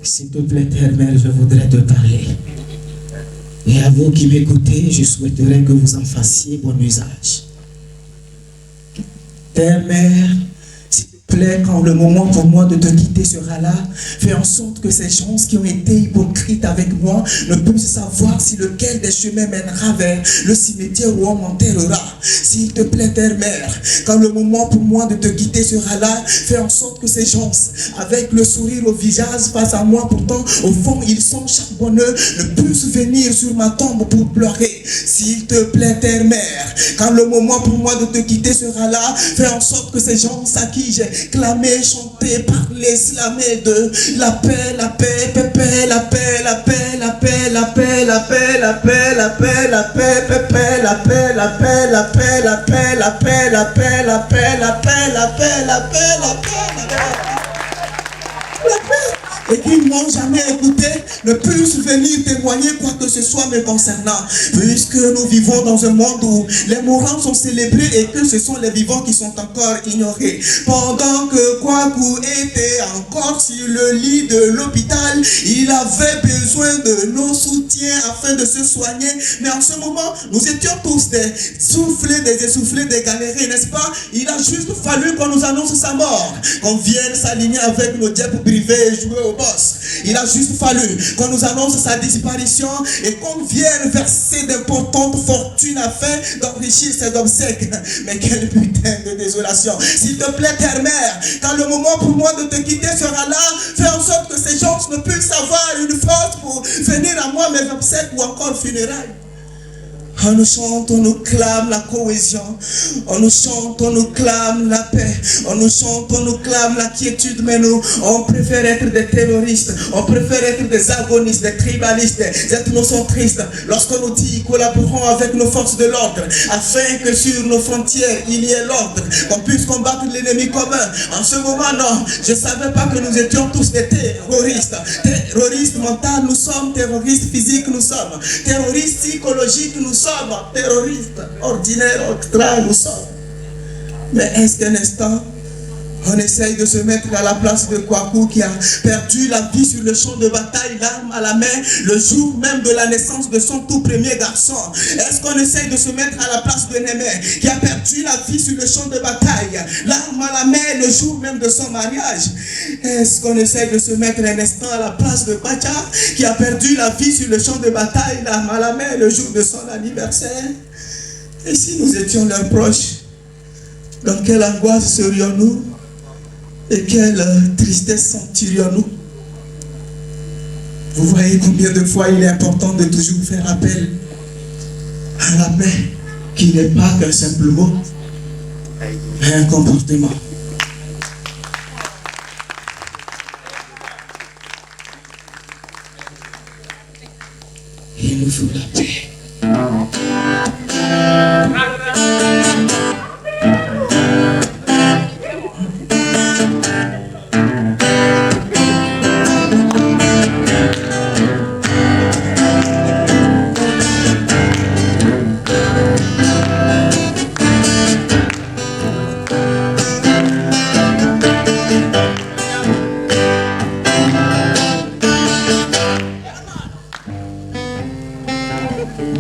S'il te plaît, Terre-Mère, je voudrais te parler. Et à vous qui m'écoutez, je souhaiterais que vous en fassiez bon usage. Terre-Mère, s'il te plaît, quand le moment pour moi de te quitter sera là, fais en sorte que ces gens qui ont été hypocrites avec moi ne puissent savoir si lequel des chemins mènera vers le cimetière où on m'enterrera. S'il te plaît, Terre-Mère, quand le moment pour moi de te quitter sera là, fais en sorte que ces gens, avec le sourire au visage face à moi, pourtant au fond ils sont charbonneux, ne puissent venir sur ma tombe pour pleurer. S'il te plaît, Terre-Mère, quand le moment pour moi de te quitter sera là, fais en sorte que ces gens à qui j'ai clamé, chanté, parlé, slamé de la paix, la paix, pépé, la paix, la paix, la paix, la paix, la paix, la paix, la paix, la paix, pépé, la paix, la paix, la paix, la paix, la paix, la paix, la paix, la paix, la paix, la paix, la paix, la paix. Et qui n'ont jamais écouté ne puissent venir témoigner quoi que ce soit me concernant. Puisque nous vivons dans un monde où les mourants sont célébrés et que ce sont les vivants qui sont encore ignorés. Pendant que Kwaku était encore sur le lit de l'hôpital, il avait besoin de nos soutiens afin de se soigner. Mais en ce moment, nous étions tous des soufflés, des essoufflés, des galérés, n'est-ce pas? Il a juste fallu qu'on nous annonce sa mort, qu'on vienne s'aligner avec nos diables privés et jouer au boss. Il a juste fallu qu'on nous annonce sa disparition et qu'on vienne verser d'importantes fortunes afin d'enrichir ses obsèques. Mais quelle putain de désolation. S'il te plaît, Terre-Mère, quand le moment pour moi de te quitter sera là, fais en sorte que ces gens ne puissent avoir une force pour venir à moi mes obsèques ou encore funérailles. On nous chante, on nous clame la cohésion. On nous chante, on nous clame la paix. On nous chante, on nous clame la quiétude. Mais nous, on préfère être des terroristes. On préfère être des agonistes, des tribalistes, des ethnocentristes. Lorsqu'on nous dit collaborons avec nos forces de l'ordre, afin que sur nos frontières, il y ait l'ordre, qu'on puisse combattre l'ennemi commun. En ce moment, non, je ne savais pas que nous étions tous des terroristes. Terroristes mentaux, nous sommes. Terroristes physiques, nous sommes. Terroristes psychologiques, nous sommes. Terroristes ordinaires, extra, nous sommes. Mais est-ce qu'un instant, on essaye de se mettre à la place de Kwaku qui a perdu la vie sur le champ de bataille, l'arme à la main, le jour même de la naissance de son tout premier garçon? Est-ce qu'on essaye de se mettre à la place de Némé qui a perdu la vie sur le champ de bataille, l'arme à la main, le jour même de son mariage? Est-ce qu'on essaye de se mettre un instant à la place de Bacha qui a perdu la vie sur le champ de bataille, l'arme à la main, le jour de son anniversaire? Et si nous étions leurs proches, dans quelle angoisse serions-nous? Et quelle tristesse sentirions-nous? Vous voyez combien de fois il est important de toujours faire appel à la paix, qui n'est pas qu'un simple mot, mais un comportement. Il nous faut la paix.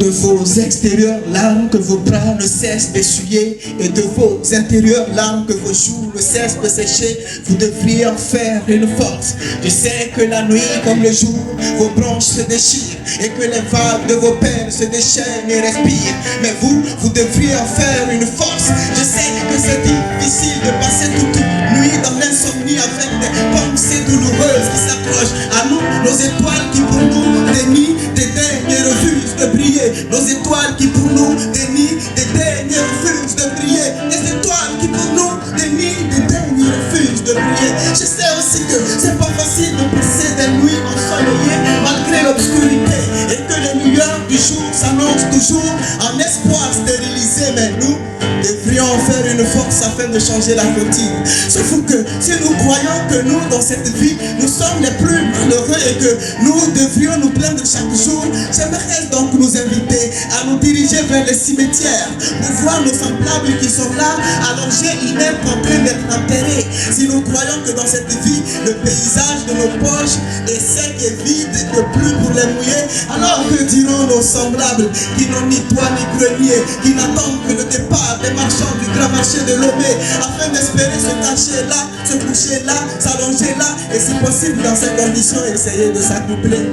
De vos extérieurs larmes que vos bras ne cessent d'essuyer, et de vos intérieurs larmes que vos joues ne cessent de sécher, vous devriez en faire une force. Je sais que la nuit comme le jour, vos branches se déchirent, et que les vagues de vos peines se déchaînent et respirent. Mais vous devriez en faire une force. Je sais que c'est difficile de passer toute une nuit dans l'insomnie avec des pensées douloureuses qui s'accrochent à nous, nos étoiles qui pour nous dénient, dédaignent et refusent de briller. Nos étoiles qui pour nous dénient, dédaignent et refusent de briller. Les étoiles qui pour nous dénient, dédaignent et refusent de briller. Je sais aussi que c'est pas facile de passer des nuits ensoleillées malgré l'obscurité, et que les lueurs du jour s'annoncent toujours en espoir stérilisé. Mais nous devrions faire une force afin de changer la routine. Sauf que si nous croyons que nous, dans cette vie, nous sommes les plus malheureux veux et que nous devrions nous plaindre chaque jour, j'aimerais donc nous inviter à nous diriger vers les cimetières pour voir nos semblables qui sont là, allongés, inertes, en train d'être enterrés. Si nous croyons que dans cette vie, le paysage de nos poches est sec et vide, de plus pour les mouiller, alors que diront nos semblables qui n'ont ni toit ni grenier, qui n'attendent que le départ des marchands du grand marché de Lomé, afin d'espérer se cacher là, se coucher là, s'allonger là, et si possible dans ces conditions, essayer de s'accoupler.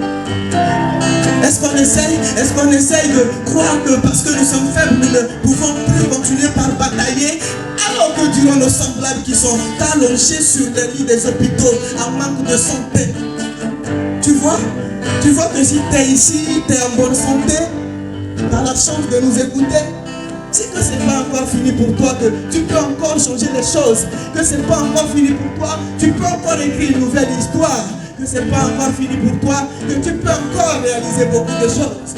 Est-ce qu'on essaye de croire que parce que nous sommes faibles, nous ne pouvons plus continuer par batailler, alors que diront nos semblables qui sont allongés sur les lits des hôpitaux en manque de santé? Tu vois que si tu es ici, tu es en bonne santé, tu as la chance de nous écouter. C'est que ce n'est pas encore fini pour toi, que tu peux encore changer les choses, que ce n'est pas encore fini pour toi, tu peux encore écrire une nouvelle histoire, que ce n'est pas encore fini pour toi, que tu peux encore réaliser beaucoup de choses.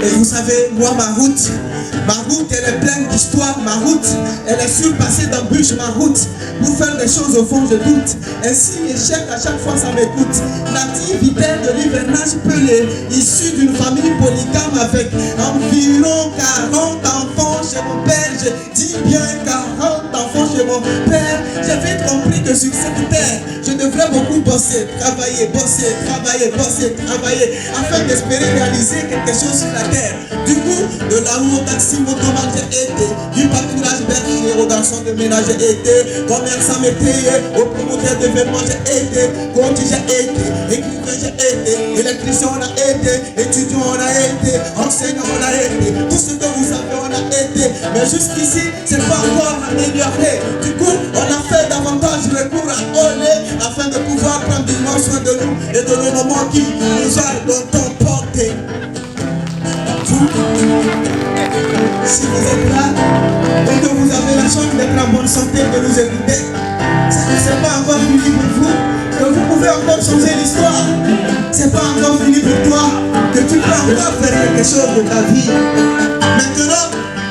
Et vous savez, moi, ma route, elle est pleine d'histoires. Ma route, elle est surpassée d'embûches. Ma route, pour faire des choses au fond, je doute. Ainsi, échec, à chaque fois, ça m'écoute. Natif, vitel de l'hivernage pelé, issu d'une famille polygame avec environ 40 enfants chez mon père. J'ai dit bien 40 enfants chez mon père. J'ai vite compris que sur cette terre, je devrais beaucoup bosser, travailler, afin d'espérer réaliser quelque chose sur la terre. Du coup, de la roue au taxi, motoman, j'ai été, du pâturage berger au garçon de ménage, j'ai été, commerçant métier, au promoteur d'événements, j'ai été, coach, j'ai été, écrivain, j'ai été, électricien, on a été, étudiant, on a été, enseignant, on a été, tout ce que vous savez, on a été, mais jusqu'ici, c'est pas encore amélioré. Du coup, on a fait davantage recours à Olé afin de pouvoir prendre dignement soin de nous et de nos moments qui nous a longtemps portés. Si vous êtes là et que vous avez la chance d'être en bonne santé et de nous écouter, c'est que c'est pas encore fini pour vous, que vous pouvez encore changer l'histoire. C'est pas encore fini pour toi, que tu peux encore faire quelque chose de ta vie. Maintenant,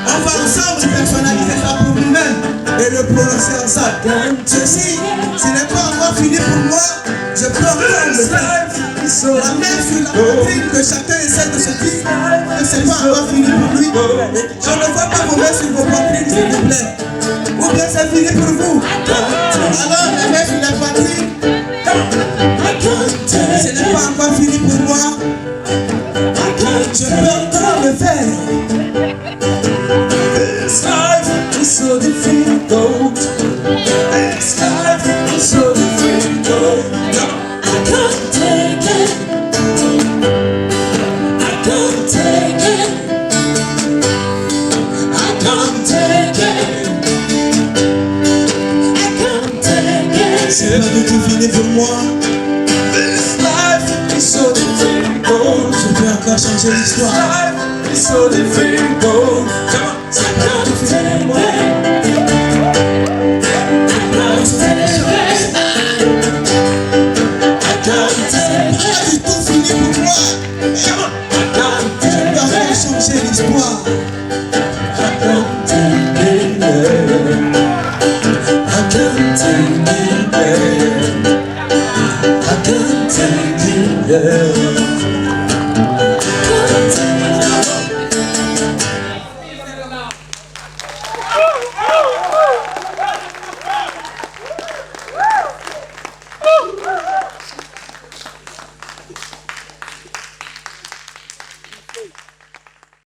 on va ensemble personnaliser ça pour nous-mêmes et le prononcer ensemble. Ceci, ce n'est pas encore fini pour moi, je peux encore le faire. La main sur la poitrine, que chacun essaie de se dire que c'est pas encore fini pour lui. Je ne vois pas vos mains sur vos poitrines, s'il vous plaît. Ou bien c'est fini pour vous. Alors, la main sur la poitrine. Ce n'est pas encore fini pour moi. Je peux encore le faire. This life is so difficult. This life is so difficult. I can't take it. I can't take it. I can't take it. I can't take it. C'est pas du tout fini pour moi. This life is so difficult. Je peux encore changer l'histoire. This life is so difficult. I can't take it. L'histoire. I can't take it. I can't take it. I can't take it.